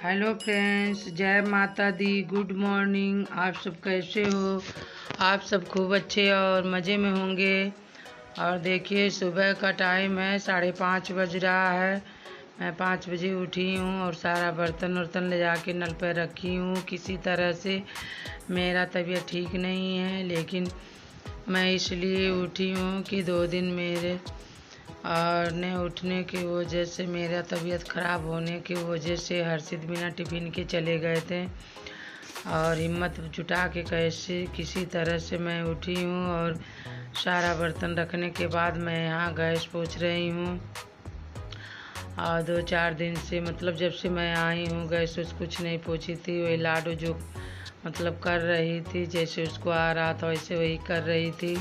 Hello friends, जय माता दी। Good morning. आप सब कैसे हो? आप सब खूब अच्छे और मज़े में होंगे। और देखिए, सुबह का टाइम है, 5:30 बज रहा है। मैं 5 बजे उठी हूँ और सारा बर्तन वर्तन ले जाके नल पर रखी हूँ। किसी तरह से मेरा तबीयत ठीक नहीं है, लेकिन मैं इसलिए उठी हूँ कि 2 दिन मेरे और ने उठने की वजह से, मेरा तबीयत ख़राब होने की वजह से हर्षित बिना टिफ़िन के चले गए थे। और हिम्मत जुटा के कैसे किसी तरह से मैं उठी हूँ और सारा बर्तन रखने के बाद मैं यहाँ गैस पोंछ रही हूँ। और 2-4 दिन से, मतलब जब से मैं आई हूँ, गैस कुछ नहीं पोंछी थी। वही लाडू जो मतलब कर रही थी, जैसे उसको आ रहा था वैसे वही कर रही थी।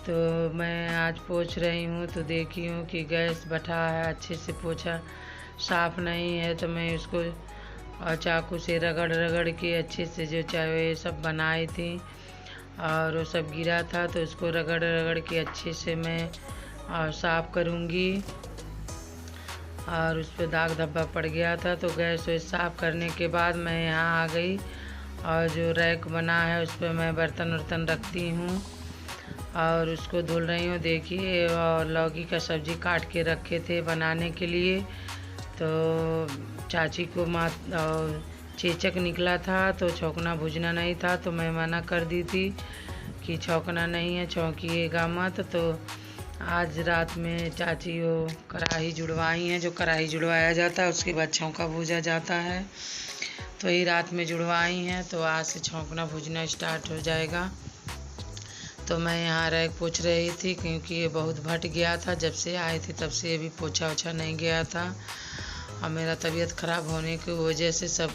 तो मैं आज पोंछ रही हूँ तो देखी हूँ कि गैस बैठा है, अच्छे से पोंछा साफ़ नहीं है। तो मैं उसको चाकू से रगड़ रगड़ के अच्छे से, जो चाहे ये सब बनाई थी और वो सब गिरा था, तो उसको रगड़ रगड़ के अच्छे से मैं साफ़ करूँगी। और उस पर दाग धब्बा पड़ गया था, तो गैस वैस साफ़ करने के बाद मैं यहाँ आ गई। और जो रैक बना है उस पर मैं बर्तन वर्तन रखती हूँ और उसको धुल रही हूँ। देखिए, और लौकी का सब्ज़ी काट के रखे थे बनाने के लिए, तो चाची को चेचक निकला था, तो छौंकना भुजना नहीं था, तो मैं मना कर दी थी कि छौंकना नहीं है, छौंकिएगा मत। तो आज रात में चाची वो कढ़ाई जुड़वाई हैं, जो कढ़ाई जुड़वाया जाता है उसके बाद छौंका भूजा जाता है, तो ये रात में जुड़वाई हैं। तो आज से छौंकना भुजना स्टार्ट हो जाएगा। तो मैं यहाँ रैक पोंछ रही थी, क्योंकि ये बहुत भट गया था। जब से आए थे तब से ये भी पोछा ओछा नहीं गया था। और मेरा तबीयत ख़राब होने की वजह से सब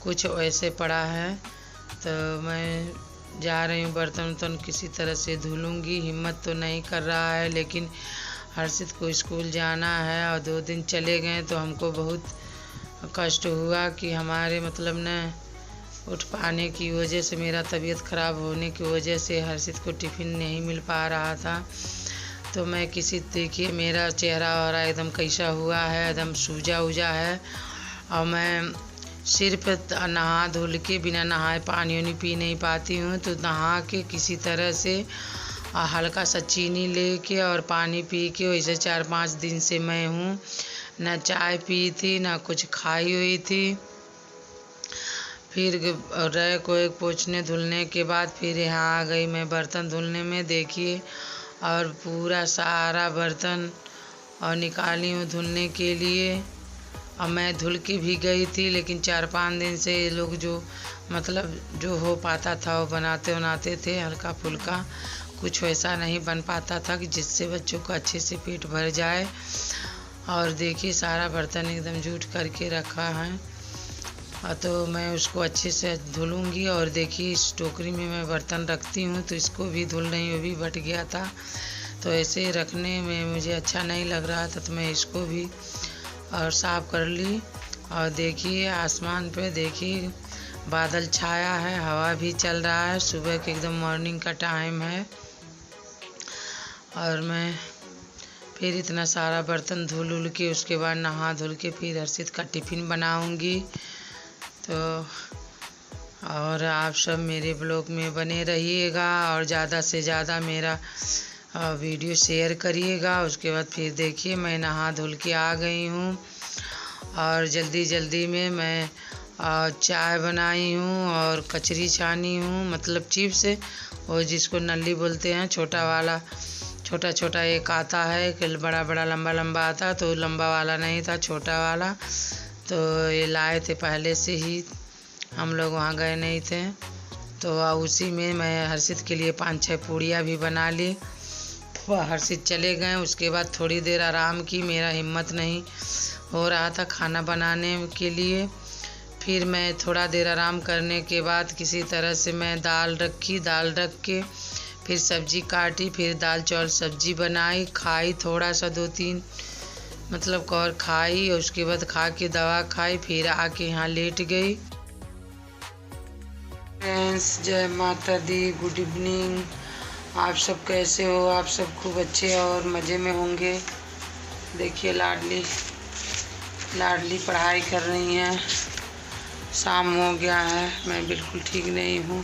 कुछ वैसे पड़ा है। तो मैं जा रही हूँ, बर्तन वर्तन किसी तरह से धुलूँगी। हिम्मत तो नहीं कर रहा है, लेकिन हर्षित को स्कूल जाना है और 2 दिन चले गए, तो हमको बहुत कष्ट हुआ कि हमारे मतलब न उठ पाने की वजह से, मेरा तबीयत ख़राब होने की वजह से हर्षित को टिफ़िन नहीं मिल पा रहा था। तो मैं देखिए मेरा चेहरा और एकदम कैसा हुआ है, एकदम सूजा उजा है। और मैं सिर्फ नहा धुल के, बिना नहाए पानी वानी पी नहीं पाती हूँ, तो नहा के किसी तरह से हल्का सा चीनी लेके और पानी पी के, वैसे 4-5 दिन से मैं हूँ। ना चाय पी थी, ना कुछ खाई हुई थी। फिर रैक वैक पोंछने धुलने के बाद फिर यहाँ आ गई मैं बर्तन धुलने में। देखिए, और पूरा सारा बर्तन और निकाली हूँ धुलने के लिए। और मैं धुल के भी गई थी, लेकिन 4-5 दिन से ये लोग जो मतलब जो हो पाता था वो बनाते थे, हल्का फुल्का। कुछ वैसा नहीं बन पाता था कि जिससे बच्चों को अच्छे से पेट भर जाए। और देखिए, सारा बर्तन एकदम जूठ करके रखा है। तो मैं उसको अच्छे से धुलूँगी। और देखिए, इस टोकरी में मैं बर्तन रखती हूँ, तो इसको भी धुल रही हूँ, वो भी बट गया था। तो ऐसे रखने में मुझे अच्छा नहीं लग रहा था, तो मैं इसको भी और साफ़ कर ली। और देखिए, आसमान पे देखिए बादल छाया है, हवा भी चल रहा है, सुबह के एकदम मॉर्निंग का टाइम है। और मैं फिर इतना सारा बर्तन धुल के उसके बाद नहा धुल के फिर हर्षित का टिफ़िन बनाऊँगी। तो और आप सब मेरे ब्लॉग में बने रहिएगा और ज़्यादा से ज़्यादा मेरा वीडियो शेयर करिएगा। उसके बाद फिर देखिए, मैं नहा धुल के आ गई हूँ और जल्दी जल्दी में मैं चाय बनाई हूँ और कचरी छानी हूँ, मतलब चिप्स, वो जिसको नल्ली बोलते हैं, छोटा वाला। छोटा छोटा एक आता है, कि बड़ा बड़ा लंबा लंबा आता, तो लंबा वाला नहीं था, छोटा वाला। तो ये लाए थे पहले से ही, हम लोग वहाँ गए नहीं थे। तो उसी में मैं हर्षित के लिए 5-6 पूड़ियाँ भी बना ली। हर्षित चले गए, उसके बाद थोड़ी देर आराम की। मेरा हिम्मत नहीं हो रहा था खाना बनाने के लिए। फिर मैं थोड़ा देर आराम करने के बाद किसी तरह से मैं दाल रखी, दाल रख के फिर सब्जी काटी, फिर दाल चावल सब्जी बनाई, खाई थोड़ा सा 2-3 मतलब और खाई। और उसके बाद खा के दवा खाई, फिर आके यहाँ लेट गई। फ्रेंड्स, जय माता दी, गुड इवनिंग। आप सब कैसे हो? आप सब खूब अच्छे और मज़े में होंगे। देखिए, लाडली लाडली पढ़ाई कर रही हैं। शाम हो गया है, मैं बिल्कुल ठीक नहीं हूँ,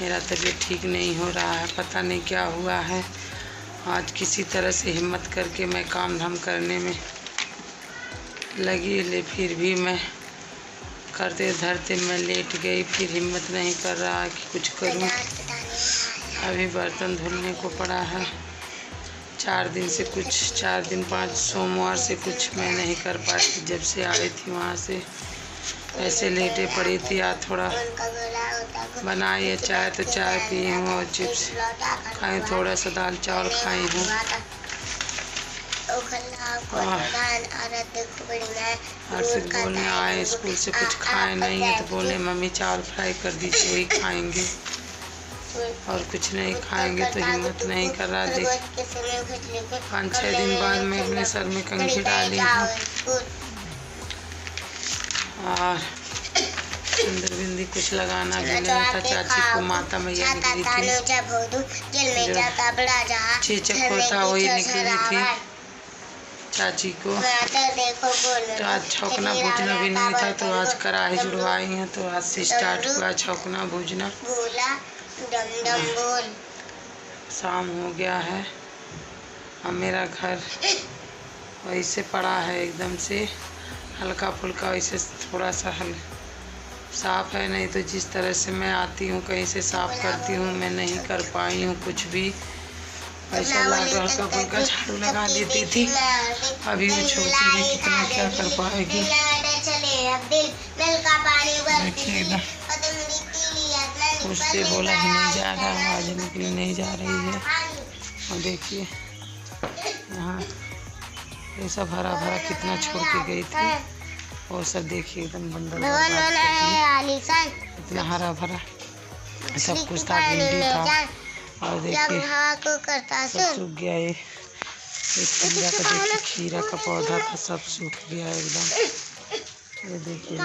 मेरा तबीयत ठीक नहीं हो रहा है, पता नहीं क्या हुआ है। आज किसी तरह से हिम्मत करके मैं काम धाम करने में लगी, ले फिर भी मैं करते धरते मैं लेट गई। फिर हिम्मत नहीं कर रहा कि कुछ करूं। अभी बर्तन धुलने को पड़ा है। 4 दिन 5 सोमवार से कुछ मैं नहीं कर पाती। जब से आई थी वहाँ से ऐसे लेटे पड़ी थी। आज थोड़ा बनाई है चाय, तो चाय पी हूँ और चिप्स खाई, थोड़ा सा दाल चावल खाई हूँ। हर्षित बोलने आए स्कूल से, कुछ खाए नहीं है तो बोले मम्मी चावल फ्राई कर दीजिए, वही खाएंगे और कुछ नहीं खाएंगे। तो हिम्मत नहीं कर रहा। देख 5-6 दिन बाद मैं अपने सर में कंघी डाली हूँ और सुंदर बिंदी कुछ लगाना भी नहीं था। चाची को माता मैया निकली थी, चेचक होता वही निकली थी चाची को। तो आज छौंकना भूजना भी नहीं था, तो आज कढ़ाई जुड़वाई है, तो आज से स्टार्ट हुआ छौंकना भूजना। शाम हो गया है और मेरा घर वैसे पड़ा है एकदम से हल्का फुल्का, वैसे थोड़ा सा साफ है। नहीं तो जिस तरह से मैं आती हूँ कहीं से साफ करती हूँ, मैं नहीं कर पाई हूँ कुछ भी। ऐसा हल्का फुल्का झाड़ू लगा देती थी। अभी वो छोटी है, कितना क्या कर पाएगी। देखिए एकदम उससे बोला ही नहीं जा रहा, आवाज़ निकली नहीं जा रही है। और देखिए यहाँ ये सब हरा भरा कितना छोड़ के गई थी, और सब देखिए एकदम बंदर इतना हरा भरा सब कुछ था, भिंडी था और देखिए सब सूख गया। ये खीरा का देखिए, खीरा का पौधा था, सब सूख गया एकदम। ये देखिए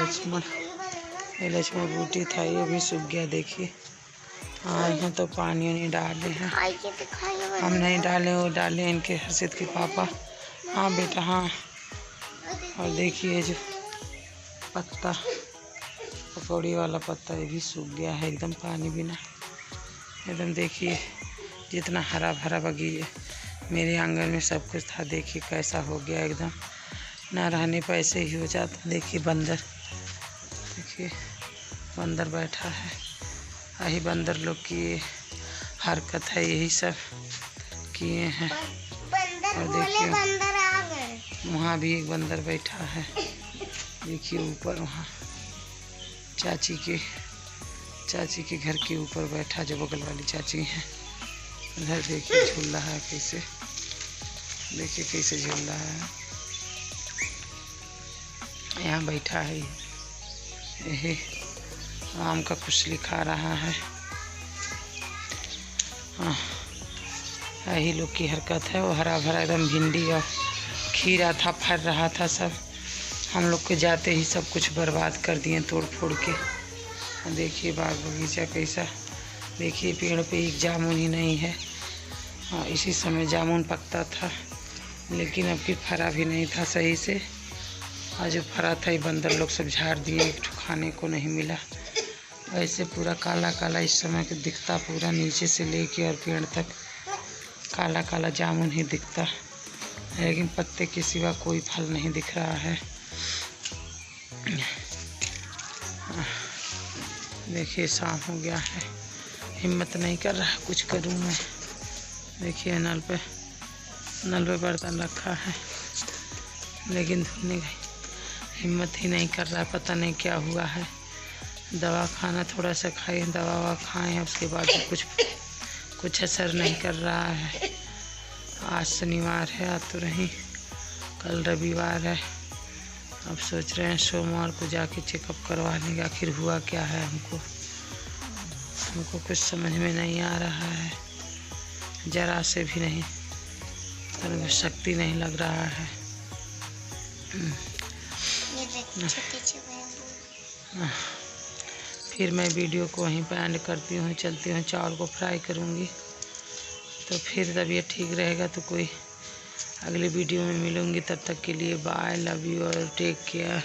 लक्ष्मण बूटी था, ये भी सूख गया। देखिए आए हैं तो पानी नहीं डाले हैं, हम नहीं डाले, वो डाले इनके हर्षित के पापा। हाँ बेटा हाँ। और देखिए जो पत्ता पकौड़ी वाला पत्ता, ये भी सूख गया है एकदम, पानी बिना एकदम। देखिए जितना हरा भरा बगीचा मेरे आंगन में सब कुछ था, देखिए कैसा हो गया एकदम, ना रहने पर ऐसे ही हो जाता। देखिए बंदर, देखिए बंदर बैठा है, यही बंदर लोग की हरकत है, यही सब किए हैं। और देखिए वहाँ भी एक बंदर बैठा है, देखिए ऊपर वहाँ चाची के घर के ऊपर बैठा, जो बगल वाली चाची है। उधर देखिए झूल रहा है कैसे, देखिए कैसे झूल रहा है। यहाँ बैठा है, यही आम का कुछ खा रहा है। हाँ यही लोग की हरकत है। वो हरा भरा एकदम भिंडी और खीरा था, फर रहा था, सब हम लोग के जाते ही सब कुछ बर्बाद कर दिए तोड़ फोड़ के। देखिए बाग बगीचा कैसा, देखिए पेड़ पे एक जामुन ही नहीं है। हाँ इसी समय जामुन पकता था, लेकिन अब की फरा भी नहीं था सही से, और जो फरा था ये बंदर लोग सब झाड़ दिए, एक खाने को नहीं मिला। ऐसे पूरा काला काला इस समय के दिखता, पूरा नीचे से लेके और पेड़ तक काला काला जामुन ही दिखता, लेकिन पत्ते के सिवा कोई फल नहीं दिख रहा है। देखिए शाम हो गया है, हिम्मत नहीं कर रहा कुछ करूं मैं। देखिए नल पे बर्तन रखा है, लेकिन धुलने की हिम्मत ही नहीं कर रहा, पता नहीं क्या हुआ है। दवा खाना थोड़ा सा खाए, दवा खाएं, उसके बाद कुछ असर नहीं कर रहा है। आज शनिवार है, आज तो रही, कल रविवार है। अब सोच रहे हैं सोमवार को जाके चेकअप करवा लेंगे, आखिर हुआ क्या है। हमको कुछ समझ में नहीं आ रहा है, जरा से भी नहीं, और शक्ति नहीं लग रहा है। फिर मैं वीडियो को वहीं पर एंड करती हूँ, चलती हूँ, चावल को फ्राई करूँगी, तो फिर तबीयत ठीक रहेगा तो कोई अगले वीडियो में मिलूँगी, तब तक के लिए बाय, लव यू और टेक केयर।